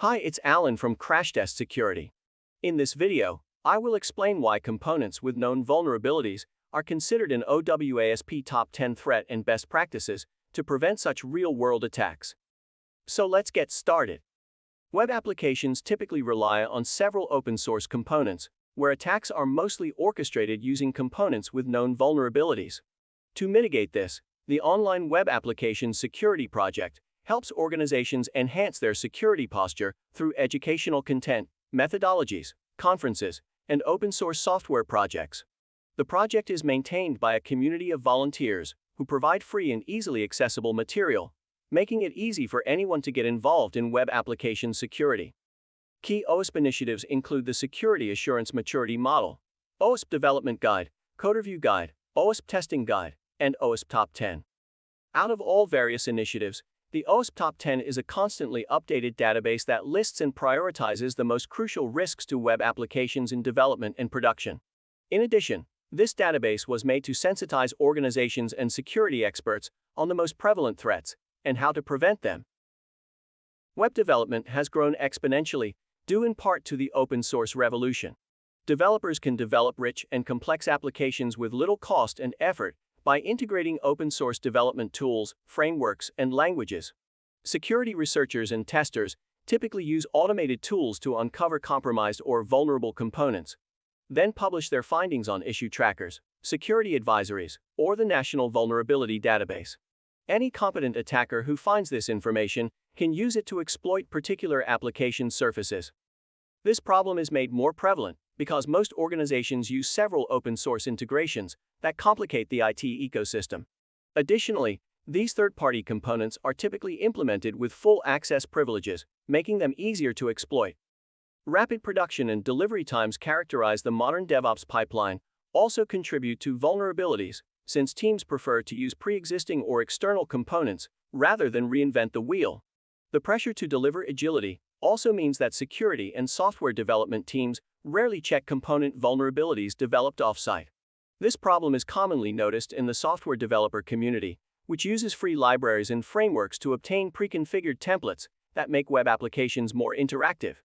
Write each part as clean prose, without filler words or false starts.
Hi, it's Alan from Crashtest Security. In this video, I will explain why components with known vulnerabilities are considered an OWASP top 10 threat and best practices to prevent such real-world attacks. So let's get started. Web applications typically rely on several open-source components, where attacks are mostly orchestrated using components with known vulnerabilities. To mitigate this, the Online Web Application Security Project helps organizations enhance their security posture through educational content, methodologies, conferences, and open-source software projects. The project is maintained by a community of volunteers who provide free and easily accessible material, making it easy for anyone to get involved in web application security. Key OWASP initiatives include the Security Assurance Maturity Model, OWASP Development Guide, Code Review Guide, OWASP Testing Guide, and OWASP Top 10. Out of all various initiatives, the OWASP Top 10 is a constantly updated database that lists and prioritizes the most crucial risks to web applications in development and production. In addition, this database was made to sensitize organizations and security experts on the most prevalent threats and how to prevent them. Web development has grown exponentially, due in part to the open-source revolution. Developers can develop rich and complex applications with little cost and effort by integrating open-source development tools, frameworks, and languages. Security researchers and testers typically use automated tools to uncover compromised or vulnerable components, then publish their findings on issue trackers, security advisories, or the National Vulnerability Database. Any competent attacker who finds this information can use it to exploit particular application surfaces. This problem is made more prevalent because most organizations use several open-source integrations that complicate the IT ecosystem. Additionally, these third-party components are typically implemented with full access privileges, making them easier to exploit. Rapid production and delivery times characterize the modern DevOps pipeline, also contribute to vulnerabilities, since teams prefer to use pre-existing or external components rather than reinvent the wheel. The pressure to deliver agility also means that security and software development teams rarely check component vulnerabilities developed off-site. This problem is commonly noticed in the software developer community, which uses free libraries and frameworks to obtain pre-configured templates that make web applications more interactive.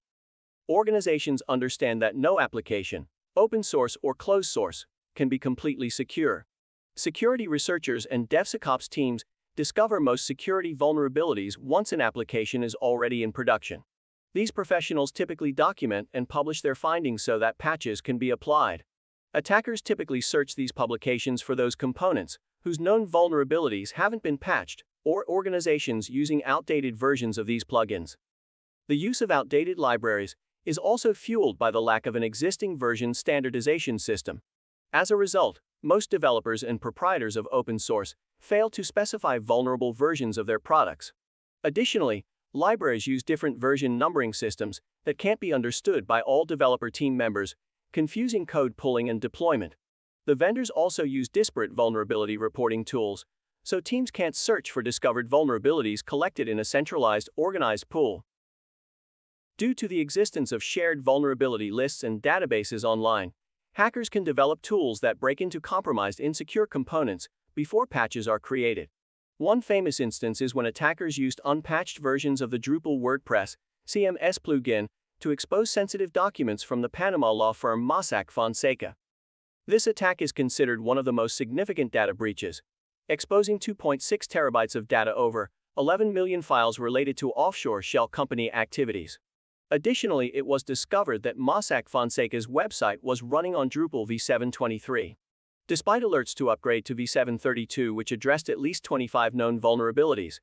Organizations understand that no application, open source or closed source, can be completely secure. Security researchers and DevSecOps teams discover most security vulnerabilities once an application is already in production. These professionals typically document and publish their findings so that patches can be applied. Attackers typically search these publications for those components whose known vulnerabilities haven't been patched, or organizations using outdated versions of these plugins. The use of outdated libraries is also fueled by the lack of an existing version standardization system. As a result, most developers and proprietors of open source fail to specify vulnerable versions of their products. Additionally, libraries use different version numbering systems that can't be understood by all developer team members, confusing code pulling and deployment. The vendors also use disparate vulnerability reporting tools, so teams can't search for discovered vulnerabilities collected in a centralized, organized pool. Due to the existence of shared vulnerability lists and databases online, hackers can develop tools that break into compromised insecure components before patches are created. One famous instance is when attackers used unpatched versions of the Drupal WordPress CMS plugin to expose sensitive documents from the Panama law firm Mossack Fonseca. This attack is considered one of the most significant data breaches, exposing 2.6 terabytes of data over 11 million files related to offshore shell company activities. Additionally, it was discovered that Mossack Fonseca's website was running on Drupal v7.23. Despite alerts to upgrade to v7.32, which addressed at least 25 known vulnerabilities,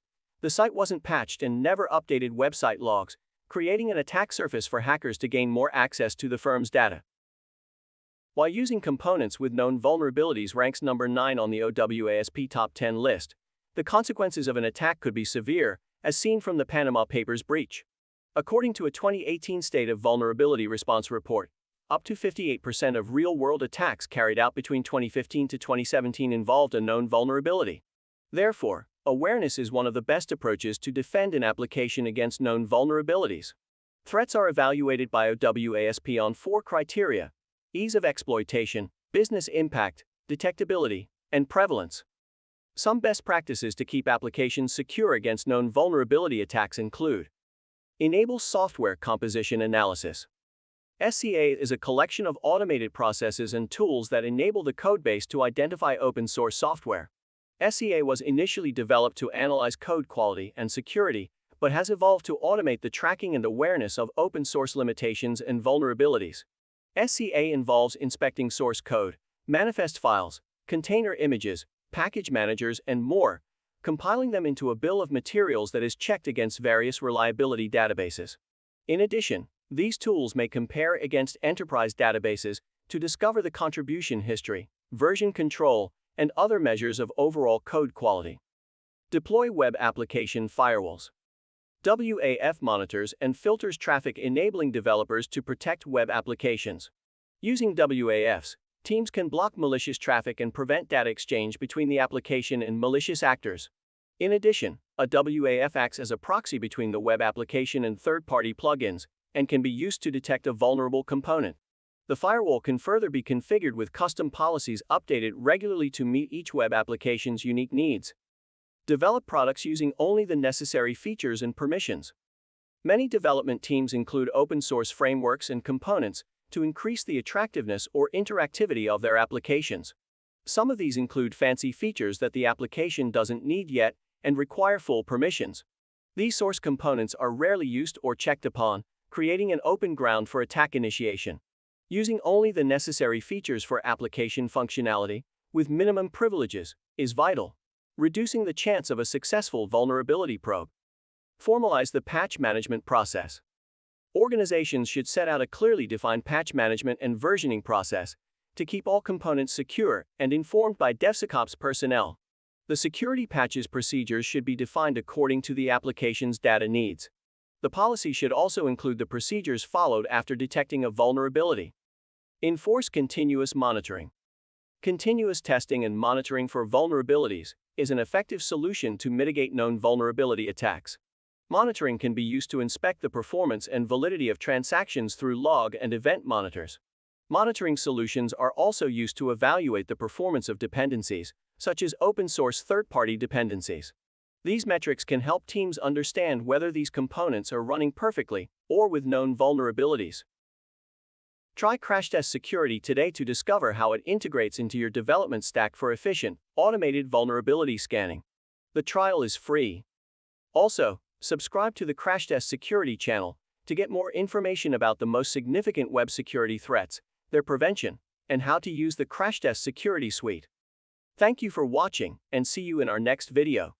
the site wasn't patched and never updated website logs, creating an attack surface for hackers to gain more access to the firm's data. While using components with known vulnerabilities ranks number 9 on the OWASP Top 10 list, the consequences of an attack could be severe, as seen from the Panama Papers breach. According to a 2018 State of Vulnerability Response report, up to 58% of real-world attacks carried out between 2015 to 2017 involved a known vulnerability. Therefore, awareness is one of the best approaches to defend an application against known vulnerabilities. Threats are evaluated by OWASP on 4 criteria: ease of exploitation, business impact, detectability, and prevalence. Some best practices to keep applications secure against known vulnerability attacks include Enable software composition analysis. SCA is a collection of automated processes and tools that enable the codebase to identify open-source software. SCA was initially developed to analyze code quality and security, but has evolved to automate the tracking and awareness of open-source limitations and vulnerabilities. SCA involves inspecting source code, manifest files, container images, package managers, and more, compiling them into a bill of materials that is checked against various reliability databases. In addition, these tools may compare against enterprise databases to discover the contribution history, version control, and other measures of overall code quality. Deploy web application firewalls. WAF monitors and filters traffic, enabling developers to protect web applications. Using WAFs, teams can block malicious traffic and prevent data exchange between the application and malicious actors. In addition, a WAF acts as a proxy between the web application and third-party plugins and can be used to detect a vulnerable component. The firewall can further be configured with custom policies updated regularly to meet each web application's unique needs. Develop products using only the necessary features and permissions. Many development teams include open-source frameworks and components to increase the attractiveness or interactivity of their applications. Some of these include fancy features that the application doesn't need yet and require full permissions. These source components are rarely used or checked upon, creating an open ground for attack initiation. Using only the necessary features for application functionality, with minimum privileges, is vital, reducing the chance of a successful vulnerability probe. Formalize the patch management process. Organizations should set out a clearly defined patch management and versioning process to keep all components secure and informed by DevSecOps personnel. The security patches procedures should be defined according to the application's data needs. The policy should also include the procedures followed after detecting a vulnerability. Enforce continuous monitoring. Continuous testing and monitoring for vulnerabilities is an effective solution to mitigate known vulnerability attacks. Monitoring can be used to inspect the performance and validity of transactions through log and event monitors. Monitoring solutions are also used to evaluate the performance of dependencies, such as open-source third-party dependencies. These metrics can help teams understand whether these components are running perfectly or with known vulnerabilities. Try Crashtest Security today to discover how it integrates into your development stack for efficient, automated vulnerability scanning. The trial is free. Also, subscribe to the Crashtest Security Channel to get more information about the most significant web security threats, their prevention, and how to use the Crashtest Security Suite. Thank you for watching, and see you in our next video.